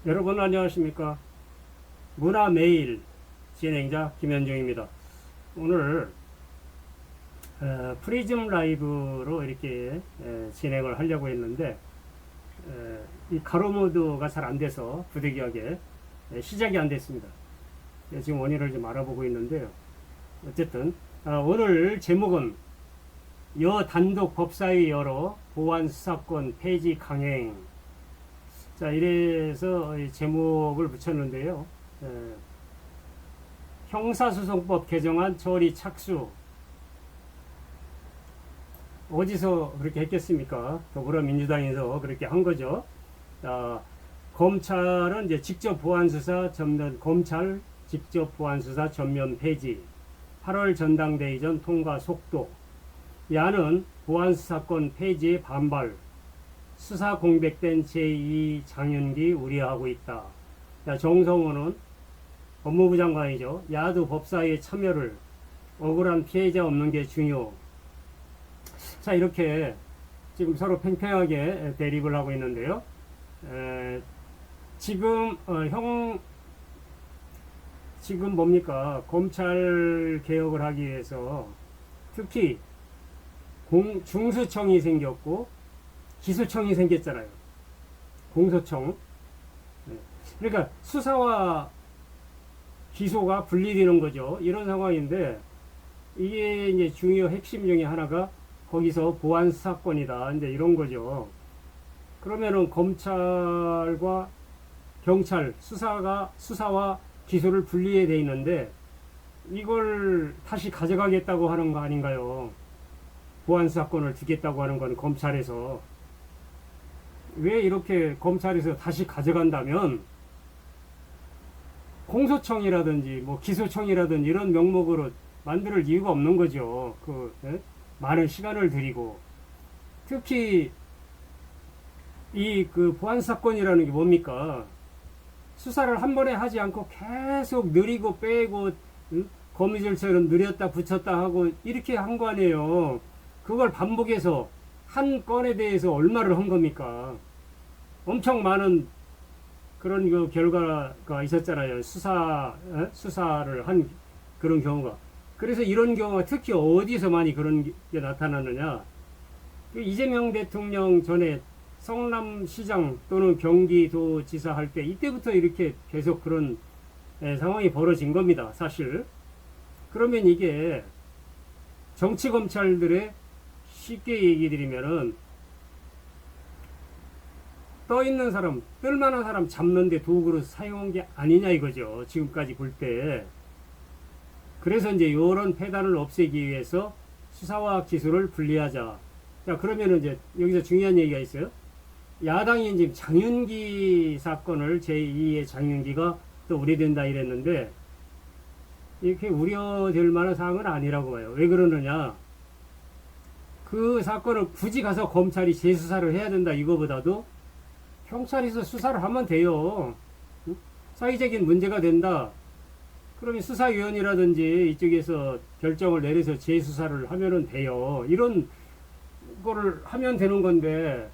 여러분 안녕하십니까? 문화메일 진행자 김현중입니다. 오늘 프리즘 라이브로 이렇게 진행을 하려고 했는데 이 가로 모드가 잘 안 돼서 부득이하게 시작이 안 됐습니다. 지금 원인을 좀 알아보고 있는데요. 어쨌든 오늘 제목은 여단독 법사위 열어 보안 수사권 폐지 강행. 자, 이래서 제목을 붙였는데요. 형사소송법 개정안 처리 착수. 어디서 그렇게 했겠습니까? 더불어민주당에서 그렇게 한 거죠. 검찰은 이제 직접 보안수사 전면, 검찰 직접 보안수사 전면 폐지. 8월 전당대회 전 통과 속도. 야는 보안수사권 폐지에 반발. 수사 공백된 제2 장윤기 우려하고 있다. 정성호는 법무부 장관이죠. 야도 법사위의 참여를 억울한 피해자 없는 게 중요. 자, 이렇게 지금 서로 팽팽하게 대립을 하고 있는데요. 지금 지금 뭡니까? 검찰 개혁을 하기 위해서 특히 중수청이 생겼고 기소청이 생겼잖아요. 공소청. 그러니까 수사와 기소가 분리되는 거죠. 이런 상황인데 이게 이제 중요 핵심 중에 하나가 거기서 보안 수사권이다. 이제 이런 거죠. 그러면은 검찰과 경찰 수사와 기소를 분리해 돼 있는데 이걸 다시 가져가겠다고 하는 거 아닌가요? 보안 수사권을 주겠다고 하는 건 검찰에서. 왜 이렇게 검찰에서 다시 가져간다면 공소청이라든지 뭐 기소청이라든지 이런 명목으로 만들 이유가 없는 거죠. 많은 시간을 들이고 특히 이 보안 사건이라는 게 뭡니까? 수사를 한 번에 하지 않고 계속 느리고 빼고 거미줄처럼 느렸다 붙였다 하고 이렇게 한 거 아니에요. 그걸 반복해서 한 건에 대해서 얼마를 한 겁니까? 엄청 많은 그런 결과가 있었잖아요. 수사를 한 그런 경우가. 그래서 이런 경우가 특히 어디서 많이 그런 게 나타나느냐. 이재명 대통령 전에 성남시장 또는 경기도지사 할 때 이때부터 이렇게 계속 그런 상황이 벌어진 겁니다. 사실. 그러면 이게 정치검찰들의 쉽게 얘기 드리면은 떠 있는 사람, 뜰만한 사람 잡는데 도구로 사용한 게 아니냐 이거죠. 지금까지 볼 때. 그래서 이제 이런 폐단을 없애기 위해서 수사와 기소를 분리하자. 자, 그러면은 이제 여기서 중요한 얘기가 있어요. 야당이 지금 장윤기 사건을 제2의 장윤기가 또 우려된다 이랬는데 이렇게 우려될 만한 사항은 아니라고 봐요. 왜 그러느냐? 그 사건을 굳이 가서 검찰이 재수사를 해야 된다 이거보다도 경찰에서 수사를 하면 돼요. 사회적인 문제가 된다. 그러면 수사위원이라든지 이쪽에서 결정을 내려서 재수사를 하면은 돼요. 이런 거를 하면 되는 건데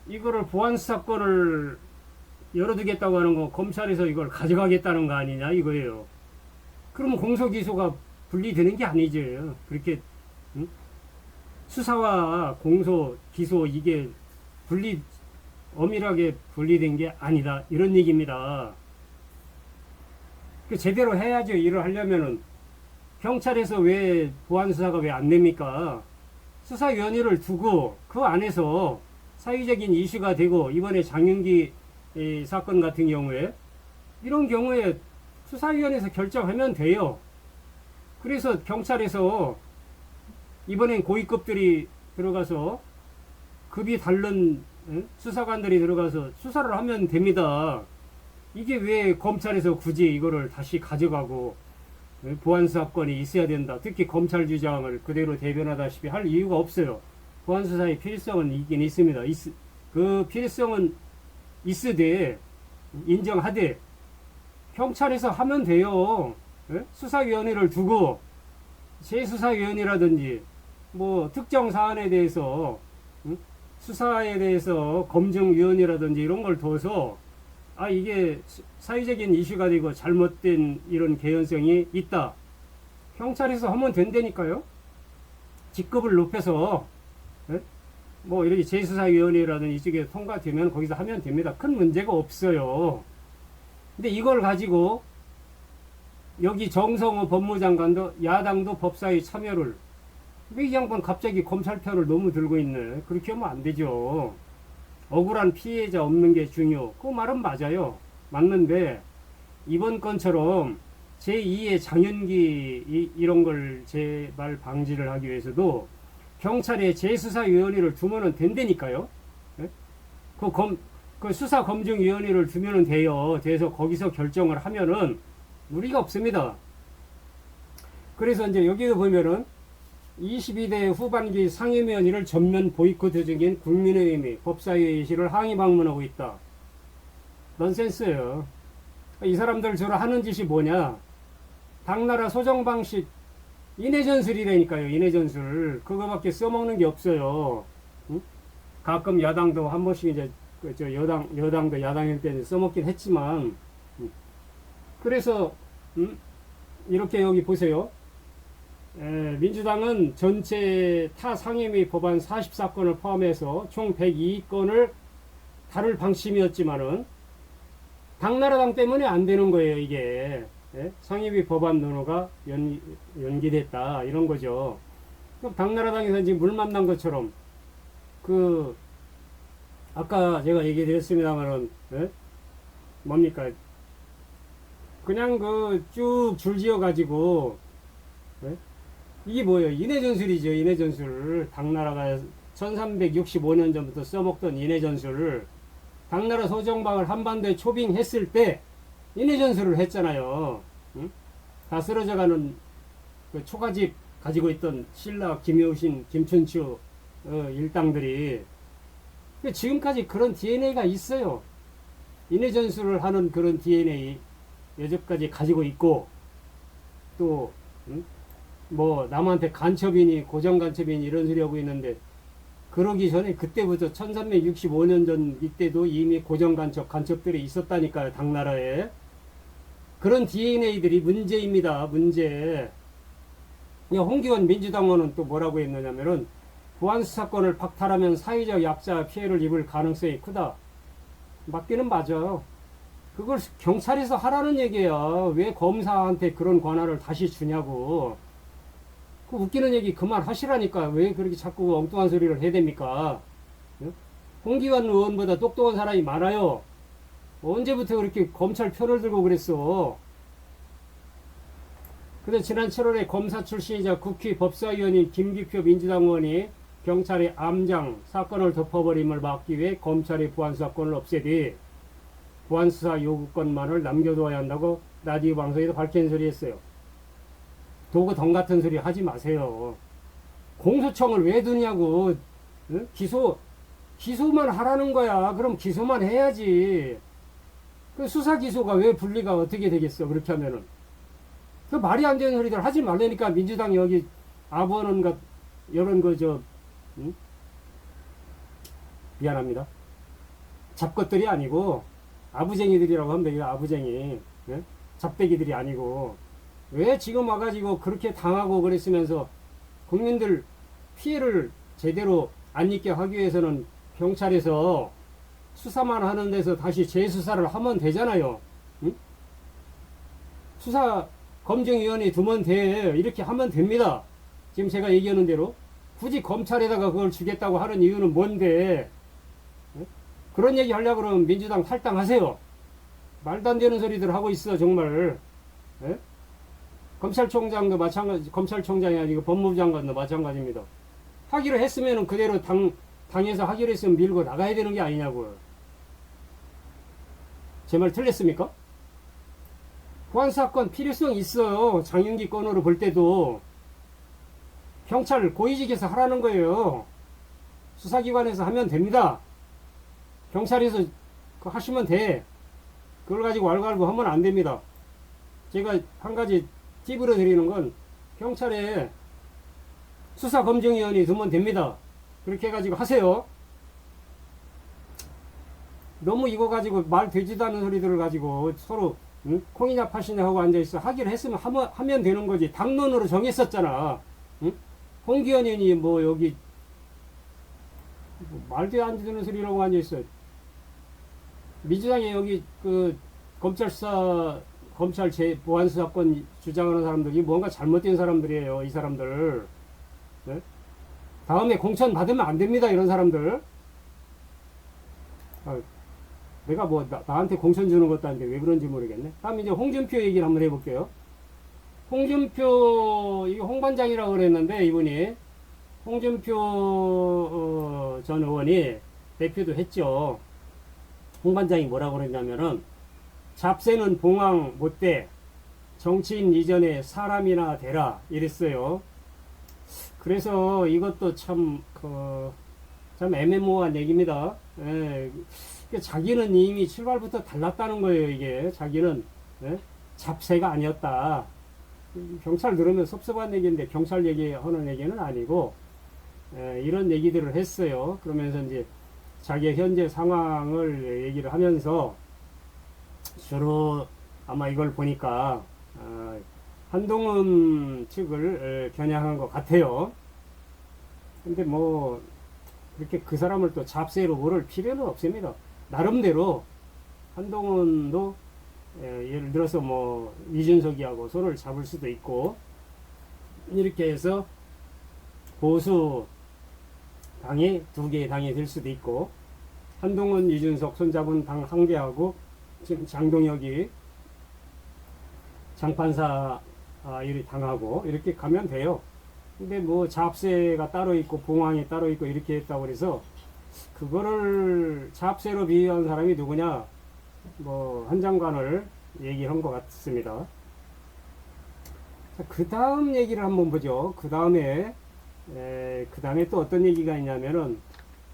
이거를 보안수사권을 열어두겠다고 하는 건 검찰에서 이걸 가져가겠다는 거 아니냐 이거예요. 그러면 공소기소가 분리되는 게 아니죠. 그렇게 수사와 공소, 기소 이게 엄밀하게 분리된 게 아니다. 이런 얘기입니다. 제대로 해야죠. 일을 하려면은. 경찰에서 왜 보안수사가 왜 안 됩니까? 수사위원회를 두고 그 안에서 사회적인 이슈가 되고 이번에 장윤기 사건 같은 경우에 이런 경우에 수사위원회에서 결정하면 돼요. 그래서 경찰에서 이번엔 고위급들이 들어가서 급이 다른 수사관들이 들어가서 수사를 하면 됩니다. 이게 왜 검찰에서 굳이 이거를 다시 가져가고 보안수사권이 있어야 된다. 특히 검찰 주장을 그대로 대변하다시피 할 이유가 없어요. 보안수사의 필요성은 있긴 있습니다. 그 필요성은 있으되 인정하되 경찰에서 하면 돼요. 수사위원회를 두고 재수사위원이라든지 뭐 특정 사안에 대해서 수사에 대해서 검증위원이라든지 이런 걸 둬서 아, 이게 사회적인 이슈가 되고 잘못된 이런 개연성이 있다. 경찰에서 하면 된다니까요. 직급을 높여서, 예? 뭐 이렇게 재수사위원회라든 이쪽에 통과되면 거기서 하면 됩니다. 큰 문제가 없어요. 근데 이걸 가지고 여기 정성호 법무장관도 야당도 법사위 참여를, 왜 이 양반 갑자기 검찰 편을 너무 들고 있네. 그렇게 하면 안 되죠. 억울한 피해자 없는 게 중요. 그 말은 맞아요. 맞는데 이번 건처럼 제2의 장윤기 이런 걸 재발 방지를 하기 위해서도 경찰에 재수사위원회를 두면은 된다니까요. 예? 그 수사검증위원회를 두면은 돼요. 돼서 거기서 결정을 하면은 무리가 없습니다. 그래서 이제 여기에 보면은 22대 후반기 상임위원회를 전면 보이콧 중인 국민의힘이 법사위의실을 항의 방문하고 있다. 넌센스예요. 이 사람들 주로 하는 짓이 뭐냐? 당나라 소정 방식 인해전술이라니까요. 인해전술. 그거밖에 써먹는 게 없어요. 응? 가끔 야당도 한 번씩 이제 저 여당도 야당일 때는 써먹긴 했지만, 그래서 이렇게 여기 보세요. 민주당은 전체 타 상임위 법안 44건을 포함해서 총 102건을 다룰 방침이었지만은 당나라당 때문에 안 되는 거예요, 이게. 상임위 법안 논의가 연기됐다, 이런 거죠. 그럼 당나라당에서 지금 물 만난 것처럼, 아까 제가 얘기 드렸습니다만은, 뭡니까? 그냥 쭉 줄지어 가지고, 이게 뭐예요? 인해전술이죠, 인해전술. 당나라가 1365년 전부터 써먹던 인해전술. 당나라 소정방을 한반도에 초빙했을 때 인해전술을 했잖아요. 응? 다 쓰러져가는 그 초가집 가지고 있던 신라, 김효신, 김춘추 일당들이 지금까지 그런 DNA가 있어요. 인해전술을 하는 그런 DNA 여태까지 가지고 있고, 또 뭐 남한테 간첩이니 고정간첩이니 이런 소리 하고 있는데, 그러기 전에 그때부터 1365년 전 이때도 이미 간첩들이 있었다니까요. 당나라에. 그런 DNA들이 문제입니다. 문제. 홍기원 민주당원은 또 뭐라고 했느냐면은, 보안수사권을 박탈하면 사회적 약자 피해를 입을 가능성이 크다. 맞기는 맞아요. 그걸 경찰에서 하라는 얘기예요. 왜 검사한테 그런 권한을 다시 주냐고. 그 웃기는 얘기 그만 하시라니까. 왜 그렇게 자꾸 엉뚱한 소리를 해야 됩니까? 홍기환 의원보다 똑똑한 사람이 많아요. 언제부터 그렇게 검찰 편을 들고 그랬어? 근데 지난 7월에 검사 출신이자 국회 법사위원인 김기표 민주당 의원이 경찰의 암장 사건을 덮어버림을 막기 위해 검찰의 보안수사권을 없애되 보안수사 요구권만을 남겨둬야 한다고 라디오 방송에서 밝힌 소리 했어요. 도구 덩 같은 소리 하지 마세요. 공소청을 왜 두냐고. 응? 기소만 하라는 거야. 그럼 기소만 해야지. 그 수사 기소가 왜 분리가 어떻게 되겠어? 그렇게 하면은. 그 말이 안 되는 소리들 하지 말라니까. 민주당 여기 아부하는 이런 응? 미안합니다. 잡것들이 아니고 아부쟁이들이라고 하면 되겠다. 아부쟁이. 예? 잡대기들이 아니고. 왜 지금 와가지고 그렇게 당하고 그랬으면서 국민들 피해를 제대로 안 입게 하기 위해서는 경찰에서 수사만 하는 데서 다시 재수사를 하면 되잖아요. 응? 수사검증위원회 두면 돼. 이렇게 하면 됩니다. 지금 제가 얘기하는 대로. 굳이 검찰에다가 그걸 주겠다고 하는 이유는 뭔데? 응? 그런 얘기 하려고 그러면 민주당 탈당하세요. 말도 안 되는 소리들 하고 있어, 정말. 예? 검찰총장도 마찬가지, 검찰총장이 아니고 법무부 장관도 마찬가지입니다. 하기로 했으면 그대로 당에서 하기로 했으면 밀고 나가야 되는 게 아니냐고요. 제 말 틀렸습니까? 보안사건 필요성 있어요. 장윤기 건으로 볼 때도. 경찰 고위직에서 하라는 거예요. 수사기관에서 하면 됩니다. 경찰에서 하시면 돼. 그걸 가지고 왈가왈부 하면 안 됩니다. 제가 한 가지 팁으로 드리는 건 경찰에 수사검증위원회 두면 됩니다. 그렇게 해가지고 하세요. 너무 이거 가지고 말 되지도 않는 소리들을 가지고 서로 응? 콩이냐 팥이냐 하고 앉아있어. 하기로 했으면 하면 되는 거지. 당론으로 정했었잖아. 응? 홍기현이 뭐 여기 뭐 말도 안 되는 소리라고 앉아있어. 민주당에 여기 그 검찰 보안수사권 주장하는 사람들이 뭔가 잘못된 사람들이에요. 이 사람들. 네? 다음에 공천 받으면 안 됩니다. 이런 사람들. 아, 내가 뭐 나한테 공천 주는 것도 아닌데 왜 그런지 모르겠네. 다음 이제 홍준표 얘기를 한번 해볼게요. 홍준표 이게 홍반장이라고 그랬는데 이분이 홍준표 전 의원이 대표도 했죠. 홍반장이 뭐라고 그랬냐면은 잡새는 봉황 못돼 정치인 이전에 사람이나 되라 이랬어요. 그래서 이것도 참 애매모호한 얘기입니다. 예, 자기는 이미 출발부터 달랐다는 거예요. 이게 자기는 예? 잡새가 아니었다. 경찰 들으면 섭섭한 얘기인데 경찰 얘기하는 얘기는 아니고 이런 얘기들을 했어요. 그러면서 이제 자기의 현재 상황을 얘기를 하면서 주로 아마 이걸 보니까 한동훈 측을 겨냥한 것 같아요. 근데 뭐 그렇게 그 사람을 또 잡새로 모를 필요는 없습니다. 나름대로 한동훈도 예를 들어서 뭐 이준석이하고 손을 잡을 수도 있고 이렇게 해서 보수 당이 두 개의 당이 될 수도 있고 한동훈, 이준석 손잡은 당 한 개하고 지금 장동혁이 장판사 일을 당하고 이렇게 가면 돼요. 근데 뭐 잡새가 따로 있고 봉황이 따로 있고 이렇게 했다고 그래서 그거를 잡새로 비유한 사람이 누구냐? 뭐 한 장관을 얘기한 것 같습니다. 그 다음 얘기를 한번 보죠. 그 다음에 또 어떤 얘기가 있냐면은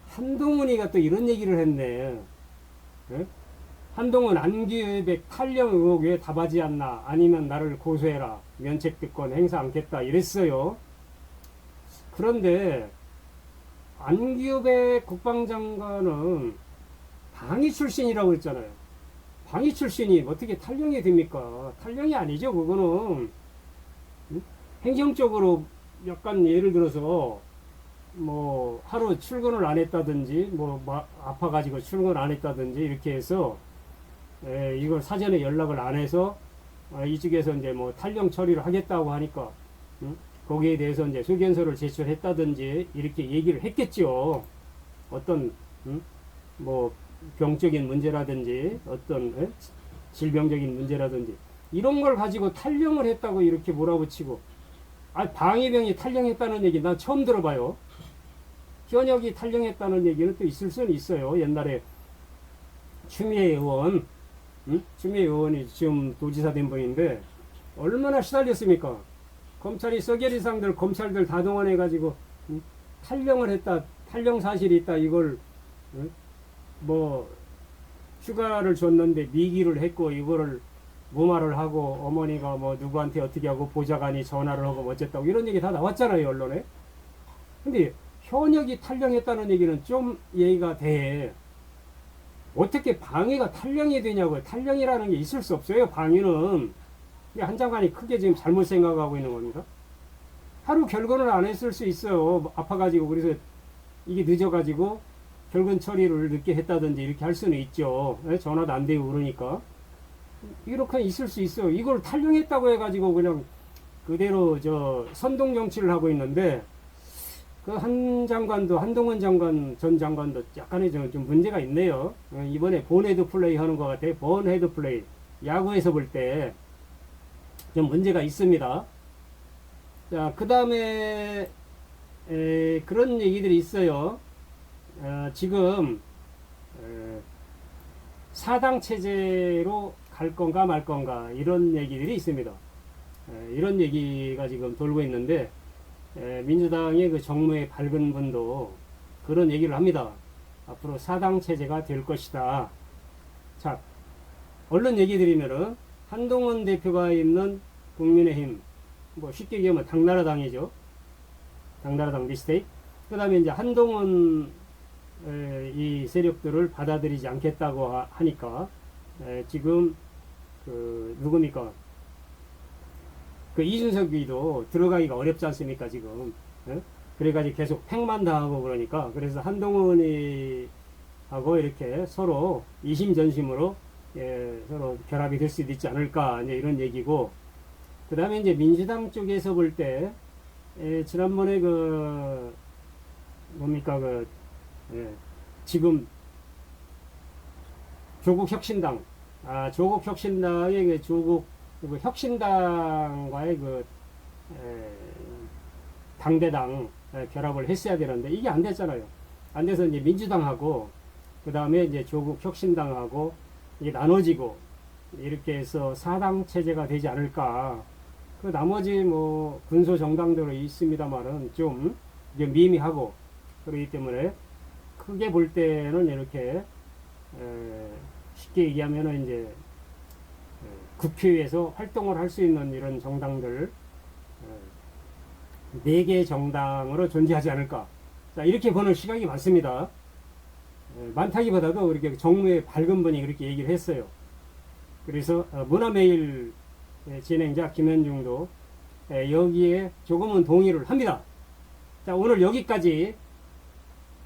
한동훈이가 또 이런 얘기를 했네. 예? 한동훈 안기백 탈령 의혹에 답하지 않나 아니면 나를 고소해라 면책특권 행사 않겠다 이랬어요. 그런데 안기백 국방장관은 방위 출신이라고 했잖아요. 방위 출신이 어떻게 탈령이 됩니까? 탈령이 아니죠. 그거는 행정적으로 약간 예를 들어서 뭐 하루 출근을 안 했다든지 뭐 아파가지고 출근 안 했다든지 이렇게 해서 이걸 사전에 연락을 안 해서 이쪽에서 이제 뭐 탈령 처리를 하겠다고 하니까 거기에 대해서 이제 소견서를 제출했다든지 이렇게 얘기를 했겠죠. 어떤 뭐 병적인 문제라든지 어떤 질병적인 문제라든지 이런 걸 가지고 탈령을 했다고 이렇게 몰아붙이고 방위병이 탈령했다는 얘기 난 처음 들어봐요. 현역이 탈령했다는 얘기는 또 있을 수는 있어요. 옛날에 추미애 의원 추미애 의원이 지금 도지사 된 분인데 얼마나 시달렸습니까? 검찰이 썩여리상들 검찰들 다 동원해 가지고 탈령을 했다 탈령 사실이 있다 이걸 뭐 휴가를 줬는데 미기를 했고 이거를 무마를 하고 어머니가 뭐 누구한테 어떻게 하고 보좌관이 전화를 하고 뭐 어쨌다고 이런 얘기 다 나왔잖아요 언론에. 근데 현역이 탈령했다는 얘기는 좀 예의가 돼. 어떻게 방위가 탈령이 되냐고요. 탈령이라는 게 있을 수 없어요. 방위는 한 장관이 크게 지금 잘못 생각하고 있는 겁니다. 하루 결근을 안 했을 수 있어요. 아파가지고 그래서 이게 늦어가지고 결근 처리를 늦게 했다든지 이렇게 할 수는 있죠. 전화도 안 되고 그러니까 이렇게 있을 수 있어요. 이걸 탈령했다고 해가지고 그냥 그대로 선동 정치를 하고 있는데 그 한 장관도 한동훈 장관 전 장관도 약간의 좀 문제가 있네요. 이번에 본헤드 플레이 하는 것 같아요. 본헤드 플레이 야구에서 볼 때 좀 문제가 있습니다. 자, 그 다음에 그런 얘기들이 있어요. 지금 사당 체제로 갈 건가 말 건가 이런 얘기들이 있습니다. 이런 얘기가 지금 돌고 있는데 민주당의 그 정무에 밝은 분도 그런 얘기를 합니다. 앞으로 사당 체제가 될 것이다. 자, 얼른 얘기 드리면은 한동훈 대표가 있는 국민의힘, 뭐 쉽게 얘기하면 당나라당이죠. 당나라당 리스테이트. 그 다음에 이제 한동훈 이 세력들을 받아들이지 않겠다고 하니까 지금 그 누굽니까? 그 이준석이도 들어가기가 어렵지 않습니까 지금? 예? 그래가지고 계속 팽만 당하고 그러니까 그래서 한동훈이 하고 이렇게 서로 이심전심으로 서로 결합이 될 수도 있지 않을까 이제 이런 얘기고 그 다음에 이제 민주당 쪽에서 볼 때 지난번에 그 뭡니까 지금 조국 혁신당 조국 혁신당의 조국 혁신당과의 당대당 결합을 했어야 되는데 이게 안 됐잖아요. 안 돼서 이제 민주당하고 그 다음에 이제 조국 혁신당하고 이게 나눠지고 이렇게 해서 사당 체제가 되지 않을까. 그 나머지 뭐 군소 정당들은 있습니다만은 좀 이제 미미하고 그렇기 때문에 크게 볼 때는 이렇게 쉽게 얘기하면은 이제 국회에서 활동을 할 수 있는 이런 정당들 4개 정당으로 존재하지 않을까. 자, 이렇게 보는 시각이 많습니다. 많다기보다도 이렇게 정무의 밝은 분이 그렇게 얘기를 했어요. 그래서 문화메일 진행자 김현중도 여기에 조금은 동의를 합니다. 자, 오늘 여기까지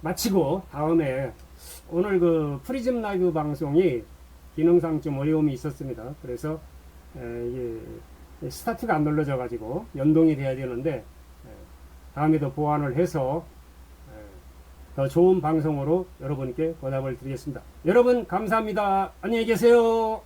마치고 다음에 오늘 그 프리즘 라이브 방송이 기능상 좀 어려움이 있었습니다. 그래서 이게 스타트가 안 눌러져 가지고 연동이 돼야 되는데 다음에도 보완을 해서 더 좋은 방송으로 여러분께 보답을 드리겠습니다. 여러분 감사합니다. 안녕히 계세요.